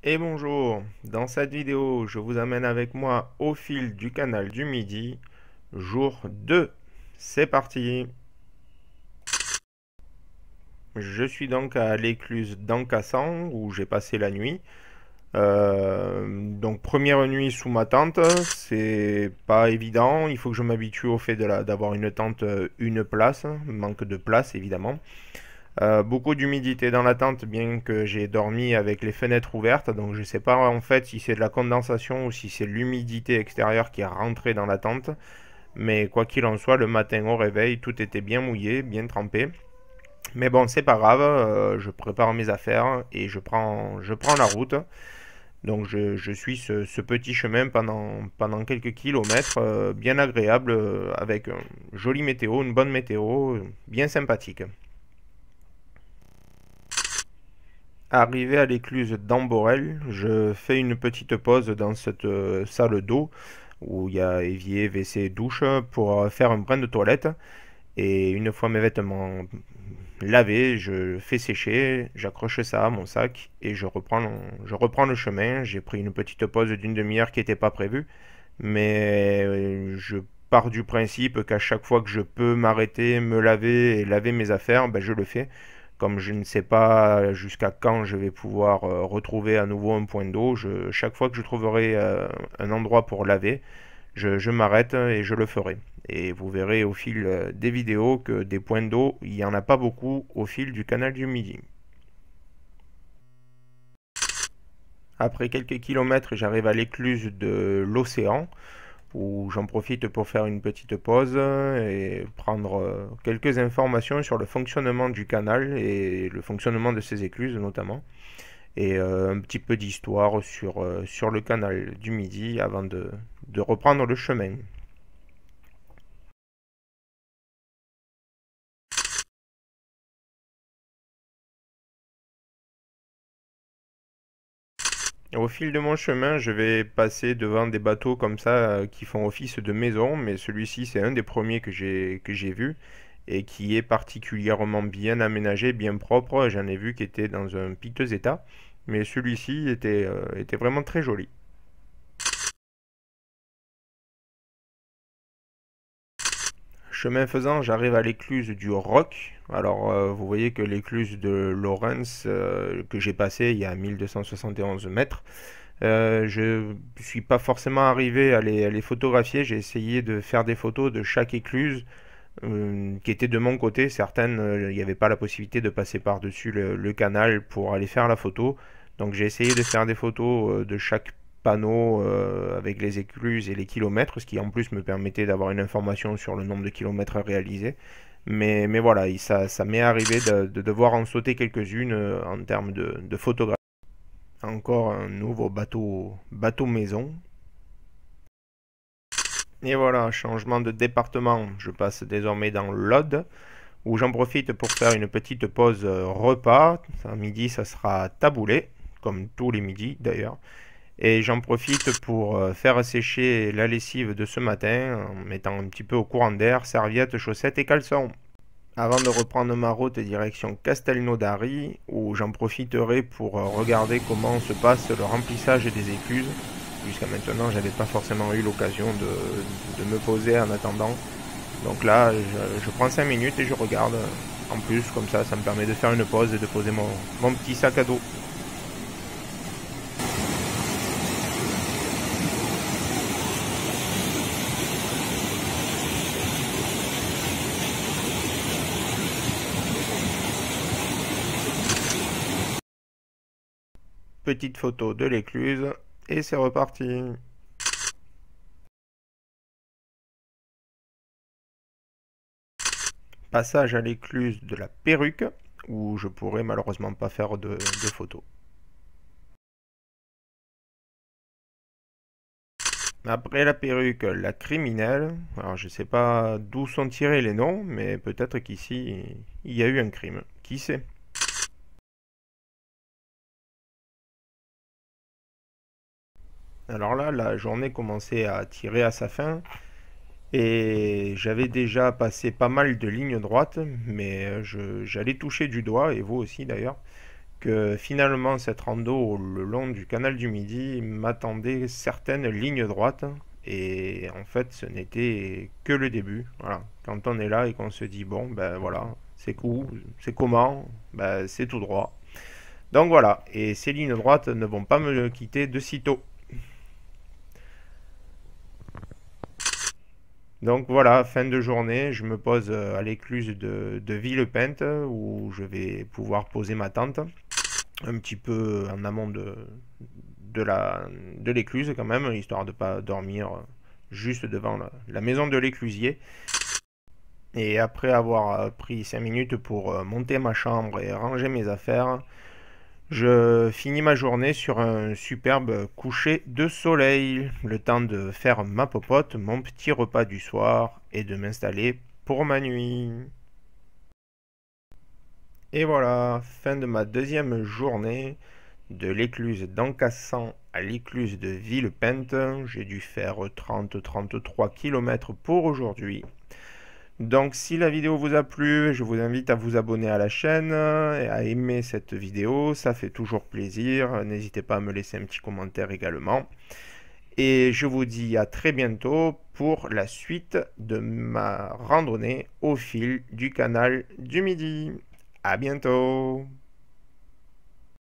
Et bonjour, dans cette vidéo, je vous amène avec moi au fil du canal du Midi, jour 2. C'est parti. Je suis donc à l'écluse d'Encassan où j'ai passé la nuit. Donc première nuit sous ma tente, c'est pas évident, il faut que je m'habitue au fait d'avoir une tente, une place, manque de place évidemment. Beaucoup d'humidité dans la tente, bien que j'ai dormi avec les fenêtres ouvertes, donc je sais pas en fait si c'est de la condensation ou si c'est l'humidité extérieure qui est rentrée dans la tente. Mais quoi qu'il en soit, le matin au réveil, tout était bien mouillé, bien trempé. Mais bon, c'est pas grave, je prépare mes affaires et je prends la route. Donc je suis ce petit chemin pendant quelques kilomètres, bien agréable, avec une jolie météo, une bonne météo, bien sympathique. Arrivé à l'écluse d'Amborel, je fais une petite pause dans cette salle d'eau où il y a évier, WC, douche pour faire un brin de toilette. Et une fois mes vêtements lavés, je fais sécher, j'accroche ça à mon sac et je reprends le chemin. J'ai pris une petite pause d'une demi-heure qui n'était pas prévue, mais je pars du principe qu'à chaque fois que je peux m'arrêter, me laver et laver mes affaires, ben je le fais. Comme je ne sais pas jusqu'à quand je vais pouvoir retrouver à nouveau un point d'eau, chaque fois que je trouverai un endroit pour laver, je m'arrête et je le ferai. Et vous verrez au fil des vidéos que des points d'eau, il n'y en a pas beaucoup au fil du canal du Midi. Après quelques kilomètres, j'arrive à l'écluse de l'océan, où j'en profite pour faire une petite pause et prendre quelques informations sur le fonctionnement du canal et le fonctionnement de ses écluses notamment, et un petit peu d'histoire sur le canal du Midi avant de reprendre le chemin. Au fil de mon chemin, je vais passer devant des bateaux comme ça qui font office de maison, mais celui-ci c'est un des premiers que j'ai vu et qui est particulièrement bien aménagé, bien propre. J'en ai vu qui était dans un piteux état, mais celui-ci était vraiment très joli. Chemin faisant, j'arrive à l'écluse du Roc. Alors, vous voyez que l'écluse de Lawrence, que j'ai passée il y a 1271 mètres, je suis pas forcément arrivé à les photographier. J'ai essayé de faire des photos de chaque écluse qui était de mon côté. Certaines, il n'y avait pas la possibilité de passer par-dessus le canal pour aller faire la photo. Donc j'ai essayé de faire des photos de chaque panneau avec les écluses et les kilomètres, ce qui en plus me permettait d'avoir une information sur le nombre de kilomètres réalisés. Mais voilà, ça m'est arrivé de devoir en sauter quelques-unes en termes de photographie. Encore un nouveau bateau maison. Et voilà, changement de département. Je passe désormais dans l'Aude, où j'en profite pour faire une petite pause repas. À midi, ça sera taboulé, comme tous les midis d'ailleurs. Et j'en profite pour faire sécher la lessive de ce matin, en mettant un petit peu au courant d'air, serviettes, chaussettes et caleçons. Avant de reprendre ma route direction Castelnaudary, où j'en profiterai pour regarder comment se passe le remplissage des écluses. Jusqu'à maintenant, j'avais pas forcément eu l'occasion de me poser en attendant. Donc là, je prends 5 minutes et je regarde. En plus, comme ça me permet de faire une pause et de poser mon petit sac à dos. Petite photo de l'écluse et c'est reparti. Passage à l'écluse de la Perruque, où je pourrais malheureusement pas faire de photos. Après la Perruque, la Criminelle. Alors je sais pas d'où sont tirés les noms, mais peut-être qu'ici il y a eu un crime. Qui sait? Alors là, la journée commençait à tirer à sa fin et j'avais déjà passé pas mal de lignes droites, mais j'allais toucher du doigt, et vous aussi d'ailleurs, que finalement cette rando le long du canal du Midi m'attendait certaines lignes droites. Et en fait, ce n'était que le début. Voilà. Quand on est là et qu'on se dit, bon, ben voilà, c'est où, c'est comment, ben c'est tout droit. Donc voilà, et ces lignes droites ne vont pas me quitter de sitôt. Donc voilà, fin de journée, je me pose à l'écluse de Villepinte où je vais pouvoir poser ma tente, un petit peu en amont de de l'écluse quand même, histoire de ne pas dormir juste devant la maison de l'éclusier. Et après avoir pris 5 minutes pour monter ma chambre et ranger mes affaires, je finis ma journée sur un superbe coucher de soleil, le temps de faire ma popote, mon petit repas du soir et de m'installer pour ma nuit. Et voilà, fin de ma deuxième journée de l'écluse d'Encassan à l'écluse de Villepinte. J'ai dû faire 30-33 km pour aujourd'hui. Donc si la vidéo vous a plu, je vous invite à vous abonner à la chaîne et à aimer cette vidéo, ça fait toujours plaisir. N'hésitez pas à me laisser un petit commentaire également. Et je vous dis à très bientôt pour la suite de ma randonnée au fil du canal du Midi. À bientôt!